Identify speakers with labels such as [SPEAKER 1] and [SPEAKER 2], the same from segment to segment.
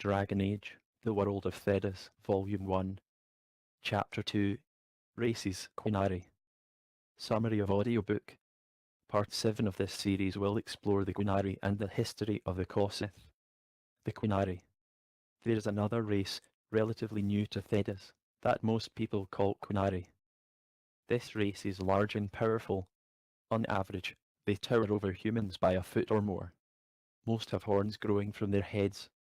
[SPEAKER 1] Dragon Age, The World of Thedas Volume 1, Chapter 2, Races, Qunari. Summary of Audiobook. Part 7 of this series will explore the Qunari and the history of the Kossith. The Qunari. There is another race, relatively new to Thedas, that most people call Qunari. This race is large and powerful. On average, they tower over humans by a foot or more. Most have horns growing from their heads.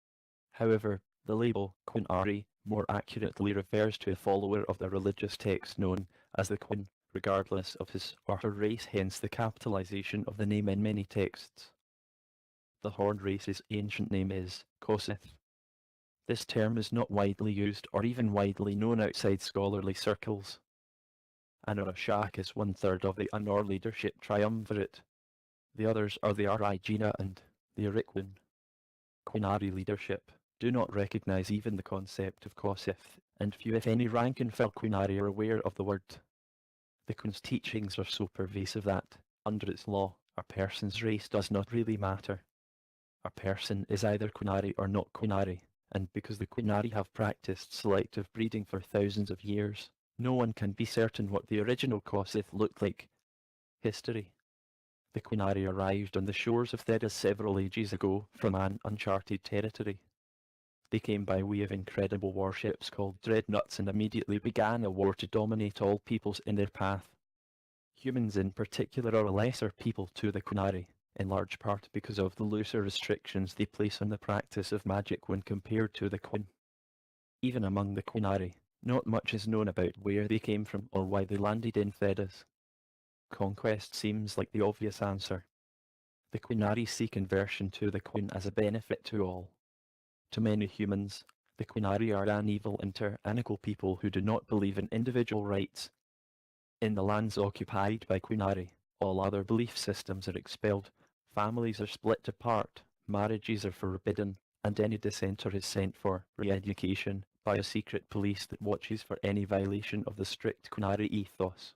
[SPEAKER 1] However, the label Qunari more accurately refers to a follower of the religious text known as the Qun, regardless of his or her race, hence the capitalization of the name in many texts. The horned race's ancient name is Kossith. This term is not widely used or even widely known outside scholarly circles. Anura Shak is 1/3 of the Anor leadership triumvirate. The others are the Arigina and the Arikwin. Qunari leadership do not recognize even the concept of Kossith, and few if any rank and file Qunari are aware of the word. The Qun's teachings are so pervasive that, under its law, a person's race does not really matter. A person is either Qunari or not Qunari, and because the Qunari have practiced selective breeding for thousands of years, no one can be certain what the original Kossith looked like. History. The Qunari arrived on the shores of Thedas several ages ago from an uncharted territory. They came by way of incredible warships called dreadnoughts and immediately began a war to dominate all peoples in their path. Humans in particular are a lesser people to the Qunari, in large part because of the looser restrictions they place on the practice of magic when compared to the Qun. Even among the Qunari, not much is known about where they came from or why they landed in Thedas. Conquest seems like the obvious answer. The Qunari see conversion to the Qun as a benefit to all. To many humans, the Qunari are an evil and tyrannical people who do not believe in individual rights. In the lands occupied by Qunari, all other belief systems are expelled, families are split apart, marriages are forbidden, and any dissenter is sent for re-education by a secret police that watches for any violation of the strict Qunari ethos.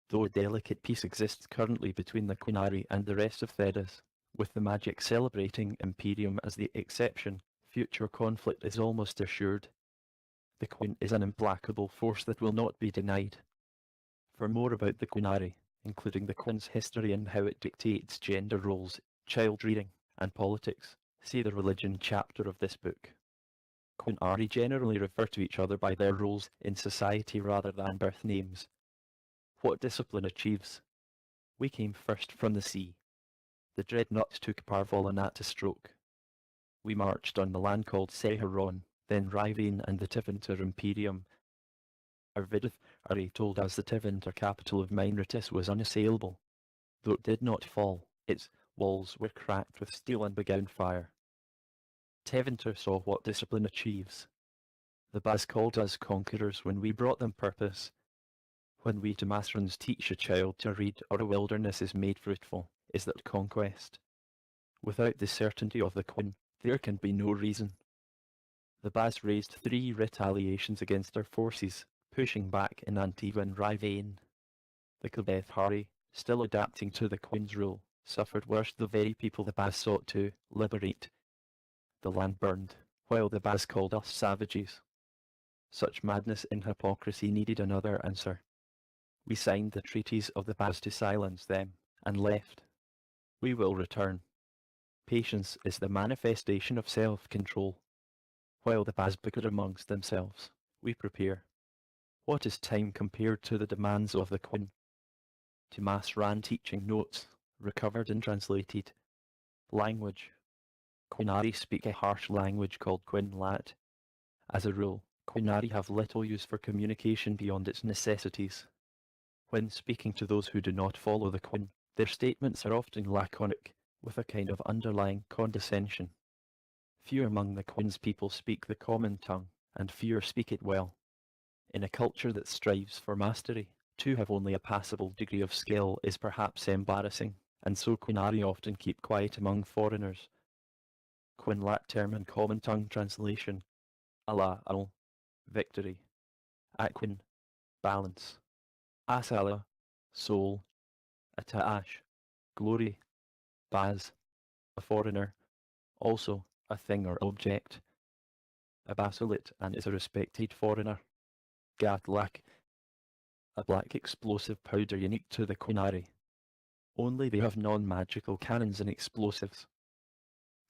[SPEAKER 1] Though a delicate peace exists currently between the Qunari and the rest of Thedas, with the magic celebrating Imperium as the exception, future conflict is almost assured. The Qun is an implacable force that will not be denied. For more about the Qunari, including the Qun's history and how it dictates gender roles, child rearing, and politics, see the religion chapter of this book. Qunari generally refer to each other by their roles in society rather than birth names. What discipline achieves? We came first from the sea. The dreadnoughts took Parvolanat to stroke. We marched on the land called Seharon, then Rivane and the Tivinter Imperium. Our Vidith told us the Tivinter capital of Minratis was unassailable. Though it did not fall, its walls were cracked with steel and began fire. Tivinter saw what discipline achieves. The Baz called us conquerors when we brought them purpose. When we Damasrans teach a child to read or a wilderness is made fruitful, is that conquest? Without the certainty of the Qun, there can be no reason. The Baz raised 3 retaliations against our forces, pushing back in Antiva and Rivane. The Qubeth-Hari, still adapting to the Qun's rule, suffered worse the very people the Baz sought to liberate. The land burned, while the Baz called us savages. Such madness and hypocrisy needed another answer. We signed the treaties of the Baz to silence them, and left. We will return. Patience is the manifestation of self-control. While the Baz bicker amongst themselves, we prepare. What is time compared to the demands of the Qun? Timas ran teaching notes, recovered and translated. Language. Qunari speak a harsh language called Qunlat. As a rule, Qunari have little use for communication beyond its necessities. When speaking to those who do not follow the Qun, their statements are often laconic, with a kind of underlying condescension. Few among the Qun's people speak the common tongue, and fewer speak it well. In a culture that strives for mastery, to have only a passable degree of skill is perhaps embarrassing, and so Qunari often keep quiet among foreigners. Qunlat term and common tongue translation. Allah al, victory. Aquin, balance. Asala, soul. Ata'ash, glory. Baz, a foreigner. Also, a thing or object. a basolite and is a respected foreigner. Gatlak, a black explosive powder unique to the Qunari. Only they have non-magical cannons and explosives.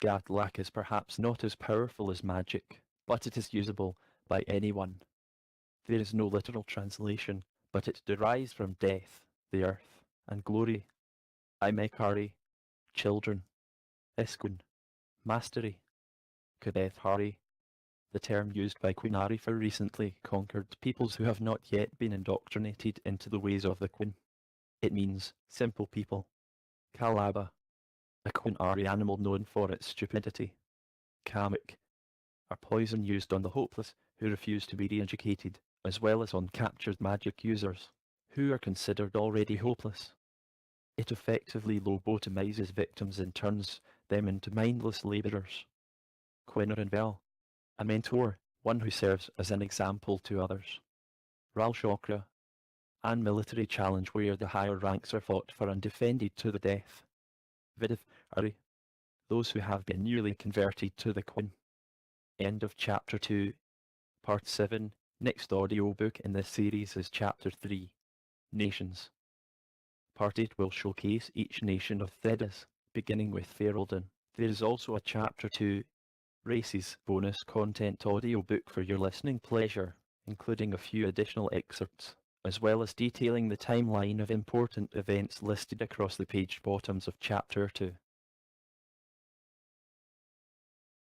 [SPEAKER 1] Gatlak is perhaps not as powerful as magic, but it is usable by anyone. There is no literal translation, but it derives from death, the earth, and glory. Imekari, children. Iskun, mastery. Kadethari, the term used by Qunari for recently conquered peoples who have not yet been indoctrinated into the ways of the Qun. It means simple people. Kalaba, a Qunari animal known for its stupidity. Kamik, a poison used on the hopeless who refuse to be re-educated, as well as on captured magic users, who are considered already hopeless. It effectively lobotomizes victims and turns them into mindless labourers. Qunari, a mentor, one who serves as an example to others. Ralshokra, an military challenge where the higher ranks are fought for and defended to the death. Vidiv Ari, those who have been newly converted to the Qun. End of Chapter 2, Part 7. Next audiobook in this series is Chapter 3, Nations. Part 8 will showcase each nation of Thedas, beginning with Ferelden. There is also a Chapter 2, Races bonus content audiobook for your listening pleasure, including a few additional excerpts, as well as detailing the timeline of important events listed across the page bottoms of Chapter 2.